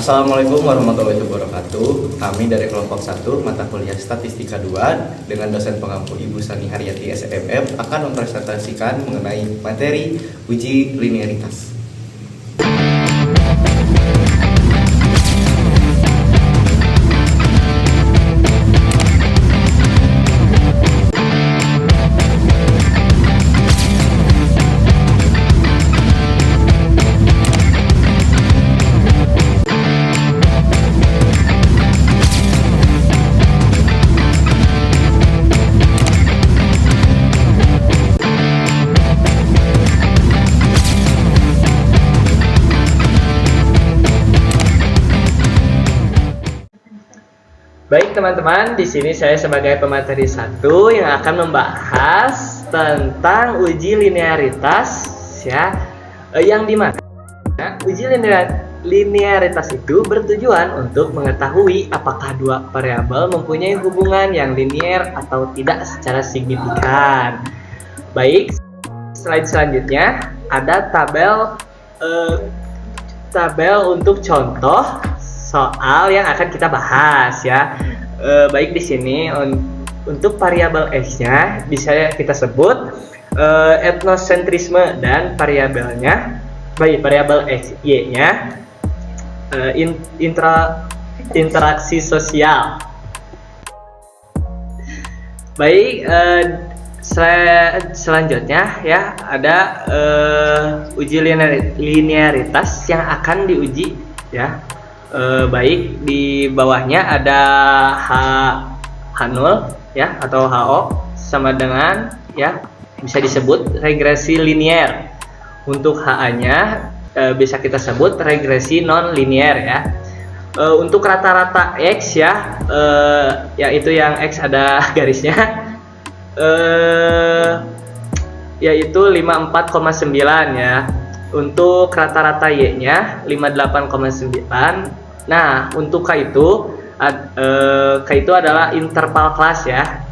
Assalamualaikum warahmatullahi wabarakatuh. Kami dari kelompok 1 mata kuliah Statistika 2 dengan dosen pengampu Ibu Sani Haryati SMM akan mempresentasikan mengenai materi uji linearitas. Baik teman-teman, di sini saya sebagai pemateri 1 yang akan membahas tentang uji linearitas ya, yang dimana uji linearitas itu bertujuan untuk mengetahui apakah dua variabel mempunyai hubungan yang linier atau tidak secara signifikan. Baik, slide selanjutnya ada tabel untuk contoh soal yang akan kita bahas ya. Baik, di sini untuk variabel x-nya bisa kita sebut etnosentrisme dan variabelnya, baik variabel x y-nya interaksi sosial. Baik, selanjutnya ya ada uji linearitas yang akan diuji ya. Baik, di bawahnya ada H0 ya atau HO sama dengan ya bisa disebut regresi linier. Untuk HA-nya bisa kita sebut regresi non linier ya. Untuk rata-rata X ya, yaitu yang X ada garisnya, yaitu 54,9 ya. Untuk rata-rata Y-nya 58,9. Nah, untuk K itu adalah interval kelas ya,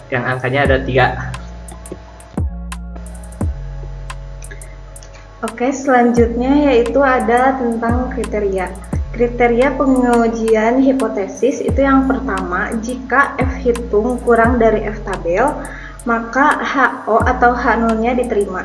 yang angkanya ada 3. Oke, selanjutnya yaitu ada tentang kriteria. Kriteria pengujian hipotesis itu yang pertama, jika F hitung kurang dari F tabel, maka HO atau H0-nya diterima.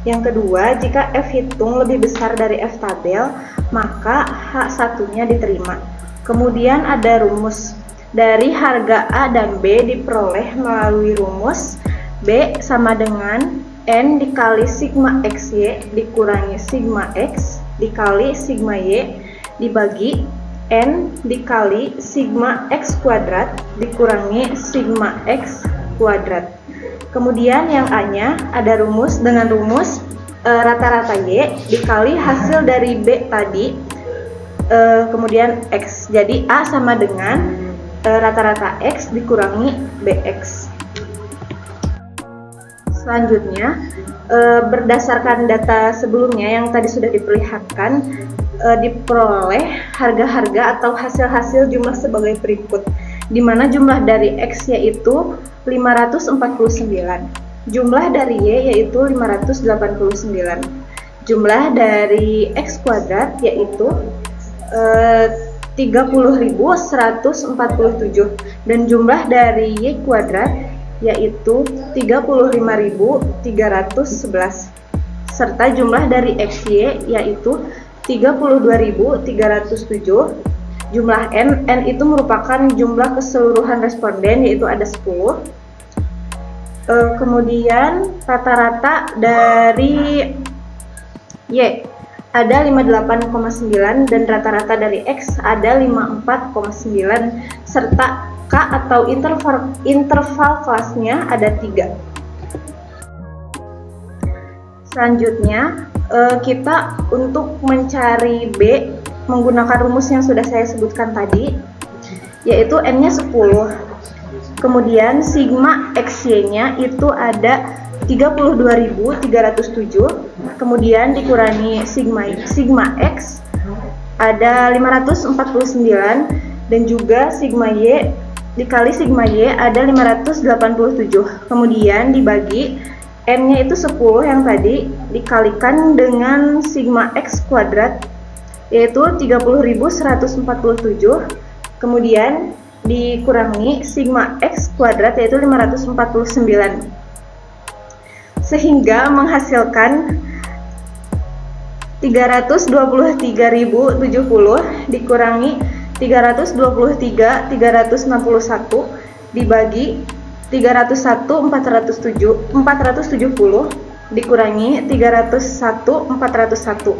Yang kedua, jika F hitung lebih besar dari F tabel, maka H1-nya diterima. Kemudian ada rumus. Dari harga A dan B diperoleh melalui rumus B sama dengan N dikali sigma XY dikurangi sigma X dikali sigma Y dibagi N dikali sigma X kuadrat dikurangi sigma X kuadrat. Kemudian yang A-nya ada rumus dengan rumus rata-rata Y dikali hasil dari B tadi, kemudian X. Jadi A sama dengan rata-rata X dikurangi BX. Selanjutnya, berdasarkan data sebelumnya yang tadi sudah diperlihatkan, diperoleh harga-harga atau hasil-hasil jumlah sebagai berikut, di mana jumlah dari X yaitu 549, jumlah dari Y yaitu 589, jumlah dari X kuadrat yaitu 30.147, dan jumlah dari Y kuadrat yaitu 35.311, serta jumlah dari XY yaitu 32.307. Jumlah N itu merupakan jumlah keseluruhan responden yaitu ada 10. Kemudian rata-rata dari Y ada 58,9 dan rata-rata dari X ada 54,9 serta K atau interval kelasnya ada 3. Selanjutnya kita untuk mencari B menggunakan rumus yang sudah saya sebutkan tadi, yaitu N-nya 10. Kemudian sigma XY-nya itu ada 32.307, kemudian dikurangi sigma X ada 549, dan juga sigma Y dikali sigma Y ada 587. Kemudian dibagi N-nya itu 10 yang tadi dikalikan dengan sigma X kuadrat yaitu 30.147, kemudian dikurangi sigma X kuadrat yaitu 549, sehingga menghasilkan 323.070 dikurangi 323.361 dibagi 301.470 dikurangi 301.401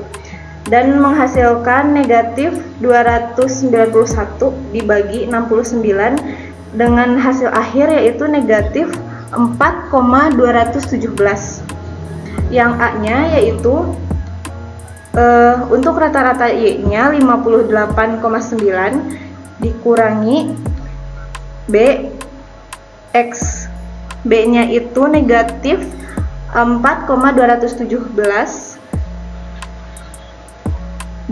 dan menghasilkan negatif 291 dibagi 69 dengan hasil akhir yaitu negatif 4,217. Yang A-nya yaitu untuk rata-rata Y-nya 58,9 dikurangi B X. B-nya itu negatif 4,217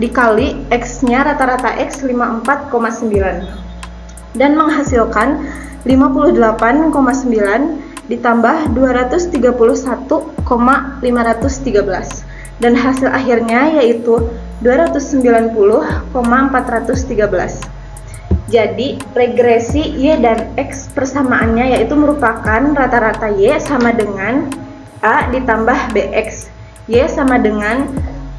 dikali X-nya rata-rata X 54,9 dan menghasilkan 58,9 ditambah 231,513 dan hasil akhirnya yaitu 290,413. Jadi regresi Y dan X persamaannya yaitu merupakan rata-rata Y sama dengan A ditambah BX. Y sama dengan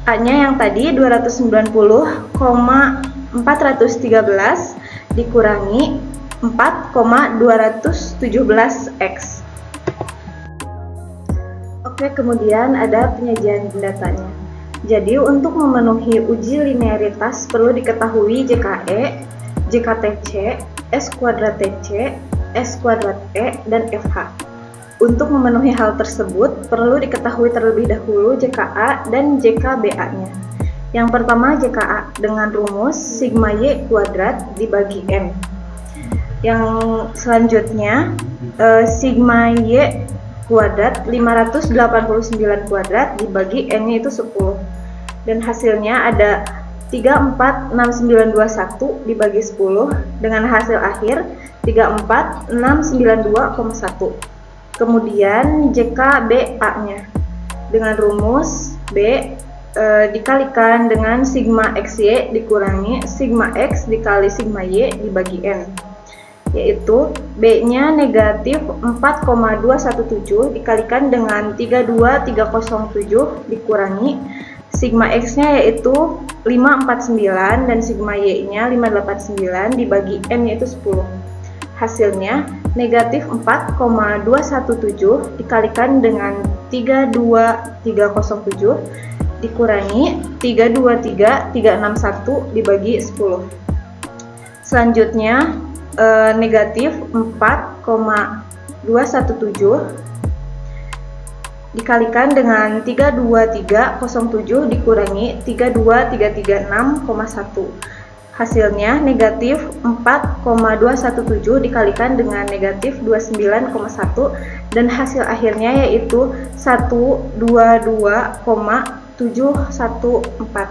A-nya yang tadi 290,413 dikurangi 4,217X. Oke, kemudian ada penyajian datanya. Jadi untuk memenuhi uji linearitas perlu diketahui JKE, JKTC, S kuadrat TC, S kuadrat E, dan FH. Untuk memenuhi hal tersebut perlu diketahui terlebih dahulu JKA dan JKBA-nya. Yang pertama JKA dengan rumus sigma Y kuadrat dibagi N. Yang selanjutnya sigma Y kuadrat 589 kuadrat dibagi N-nya itu 10 dan hasilnya ada 346.921 dibagi 10 dengan hasil akhir 34692,1. Kemudian JKBA-nya dengan rumus B dikalikan dengan sigma XY dikurangi sigma X dikali sigma Y dibagi N, yaitu B-nya negatif 4,217 dikalikan dengan 32307 dikurangi sigma X-nya yaitu 549 dan sigma Y-nya 589 dibagi N yaitu 10. Hasilnya negatif 4,217 dikalikan dengan 32307 dikurangi 323361 dibagi 10. Selanjutnya negatif 4,217 dikalikan dengan 32307 dikurangi 32336,1. Hasilnya negatif 4,217 dikalikan dengan negatif 29,1 dan hasil akhirnya yaitu 122,714.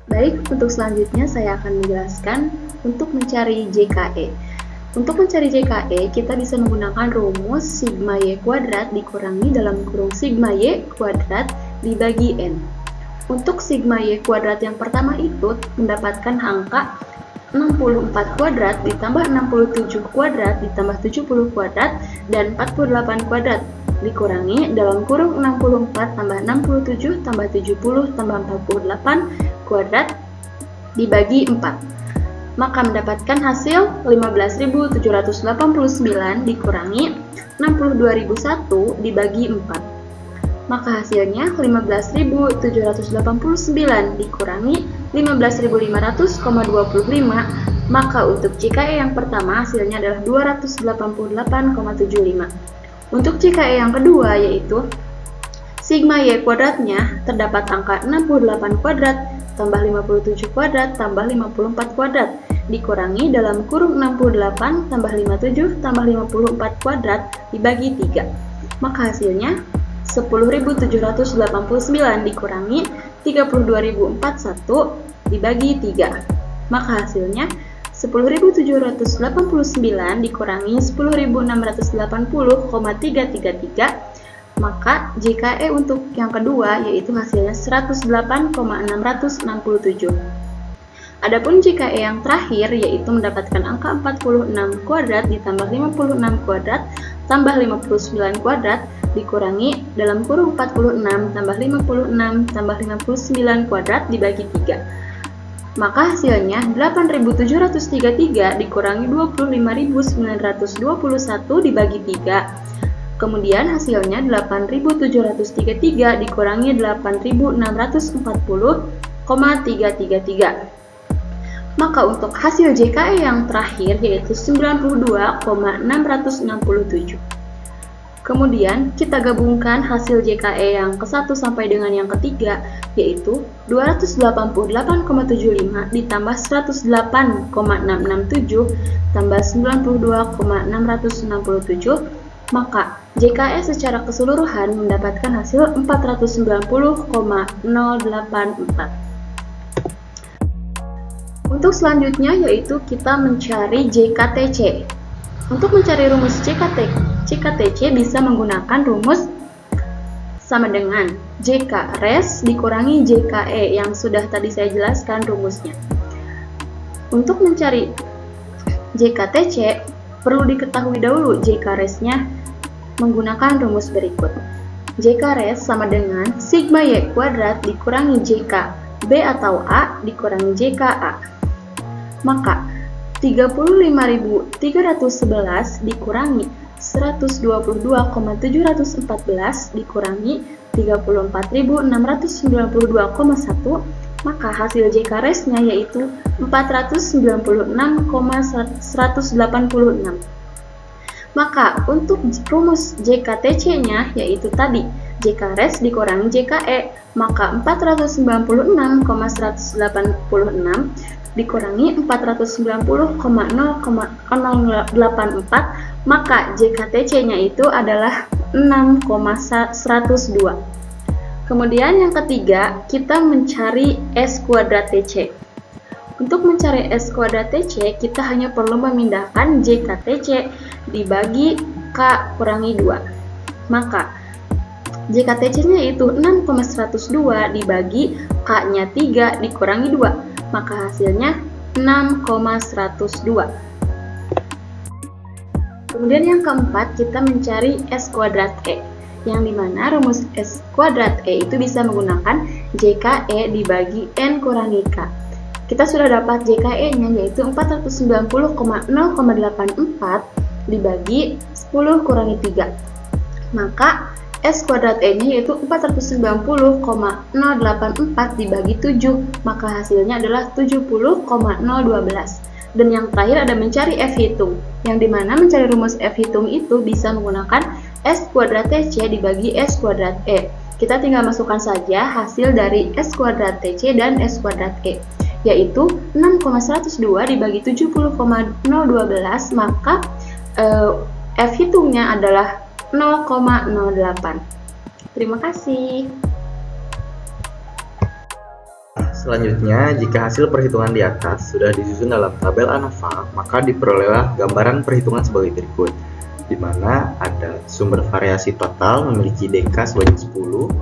Baik, untuk selanjutnya saya akan menjelaskan untuk mencari JKE. Untuk mencari JKE, kita bisa menggunakan rumus sigma Y kuadrat dikurangi dalam kurung sigma Y kuadrat dibagi N. Untuk sigma Y kuadrat yang pertama itu mendapatkan angka 64 kuadrat ditambah 67 kuadrat ditambah 70 kuadrat dan 48 kuadrat dikurangi dalam kurung 64 tambah 67 tambah 70 tambah 48 kuadrat dibagi 4. Maka mendapatkan hasil 15.789 dikurangi 62.001 dibagi 4. Maka hasilnya 15.789 dikurangi 15.500,25. Maka untuk JKE yang pertama hasilnya adalah 288,75. Untuk JKE yang kedua yaitu sigma Y kuadratnya terdapat angka 68 kuadrat tambah 57 kuadrat tambah 54 kuadrat dikurangi dalam kurung 68 tambah 57 tambah 54 kuadrat dibagi 3. Maka hasilnya 10.789 dikurangi 32.041 dibagi 3. Maka hasilnya 10.789 dikurangi 10.680,333. Maka JKE untuk yang kedua yaitu hasilnya 108,667. Adapun JKE yang terakhir yaitu mendapatkan angka 46 kuadrat ditambah 56 kuadrat tambah 59 kuadrat dikurangi dalam kurung 46 tambah 56 tambah 59 kuadrat dibagi 3. Maka hasilnya 8.733 dikurangi 25.921 dibagi 3. Kemudian hasilnya 8.733 dikurangi 8.640,333. Maka untuk hasil JKE yang terakhir yaitu 92,667. Kemudian kita gabungkan hasil JKE yang ke-1 sampai dengan yang ketiga yaitu 288,75 ditambah 108,667 tambah 92,667, maka JKE secara keseluruhan mendapatkan hasil 490,084. Untuk selanjutnya yaitu kita mencari JKTC. Untuk mencari rumus JKTC bisa menggunakan rumus sama dengan JK res dikurangi JKE yang sudah tadi saya jelaskan rumusnya. Untuk mencari JKTC perlu diketahui dahulu JK resnya menggunakan rumus berikut. JK res sama dengan sigma Y kuadrat dikurangi JK B atau A dikurangi JKA. Maka 35.311 dikurangi 122,714 dikurangi 34.692,1, maka hasil JK resnya yaitu 496,186. Maka untuk rumus JKTC-nya yaitu tadi JK res dikurangi JKE, maka 496,186 dikurangi 490,084, maka JKTC-nya itu adalah 6,102. Kemudian yang ketiga, kita mencari S kuadrat TC. Untuk mencari S kuadrat TC, kita hanya perlu memindahkan JKTC dibagi K kurangi 2. Maka JKTC-nya itu 6,102 dibagi K-nya 3 dikurangi 2. Maka hasilnya 6,102. Kemudian yang keempat, kita mencari S kuadrat E, yang dimana rumus S kuadrat E itu bisa menggunakan JKE dibagi N kurangi K. Kita sudah dapat JKE-nya yaitu 490,084 dibagi 10 kurangi 3. Maka S kuadrat E-nya yaitu 490,084 dibagi 7, maka hasilnya adalah 70,012. Dan yang terakhir ada mencari F hitung, yang dimana mencari rumus F hitung itu bisa menggunakan S kuadrat TC dibagi S kuadrat E. Kita tinggal masukkan saja hasil dari S kuadrat TC dan S kuadrat E, yaitu 6,102 dibagi 70,012, maka F hitungnya adalah 0,08. Terima kasih. Selanjutnya, jika hasil perhitungan di atas sudah disusun dalam tabel ANOVA, maka diperolehlah gambaran perhitungan sebagai berikut, di mana ada sumber variasi total memiliki DK sebanyak 10,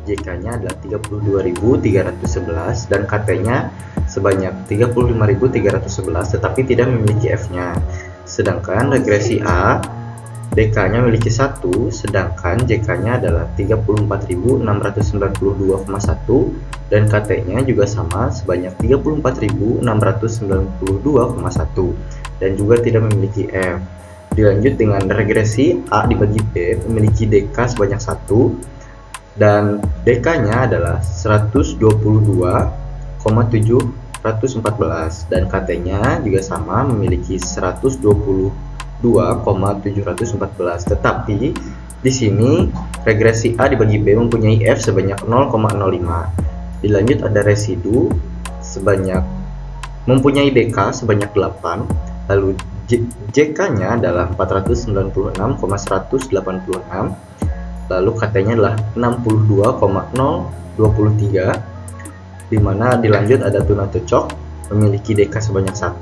JK-nya adalah 32.311 dan KT-nya sebanyak 35.311 tetapi tidak memiliki F-nya. Sedangkan regresi A DK-nya memiliki 1, sedangkan JK-nya adalah 34.692,1 dan KT-nya juga sama sebanyak 34.692,1 dan juga tidak memiliki F. Dilanjut dengan regresi A dibagi B memiliki DK sebanyak 1 dan DK-nya adalah 122,714 dan KT-nya juga sama memiliki 122,714. Tetapi di sini regresi A dibagi B mempunyai F sebanyak 0,05. Dilanjut ada residu sebanyak mempunyai DK sebanyak 8, lalu JK-nya adalah 496,186, lalu KT-nya adalah 62,023, dimana dilanjut ada tuna cocok memiliki DK sebanyak 1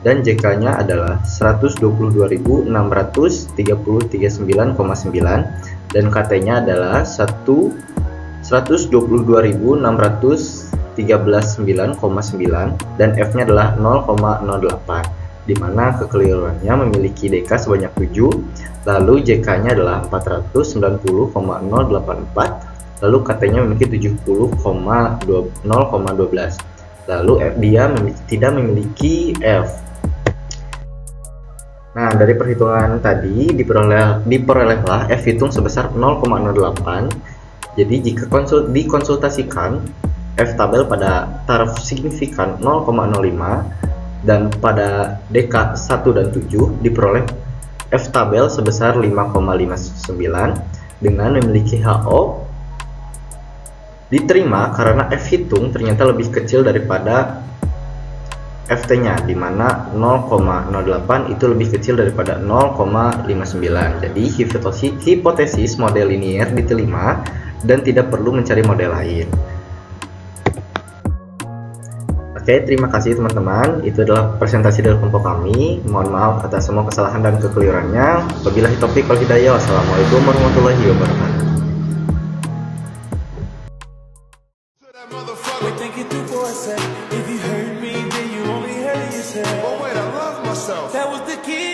dan JK-nya adalah 122.633,9, dan KT-nya adalah 122.613,9,9 dan F-nya adalah 0,08, di mana kekeliruannya memiliki DK sebanyak 7, lalu JK-nya adalah 490,084, lalu KT-nya memiliki 70,012, lalu dia tidak memiliki F. Nah, dari perhitungan tadi diperolehlah F hitung sebesar 0,08. Jadi jika dikonsultasikan F tabel pada taraf signifikan 0,05 dan pada DK 1 dan 7 diperoleh F tabel sebesar 5,59 dengan memiliki HO diterima karena F hitung ternyata lebih kecil daripada FT-nya, di mana 0,08 itu lebih kecil daripada 0,59. Jadi hipotesis model linier diterima dan tidak perlu mencari model lain. Oke, terima kasih teman-teman. Itu adalah presentasi dari kelompok kami. Mohon maaf atas semua kesalahan dan kekeliruannya. Wabillahi taufiq wal hidayah. Wassalamualaikum warahmatullahi wabarakatuh. Wait, think it through for a sec. If you hurt me, then you only hurt yourself. But wait, I love myself. That was the key.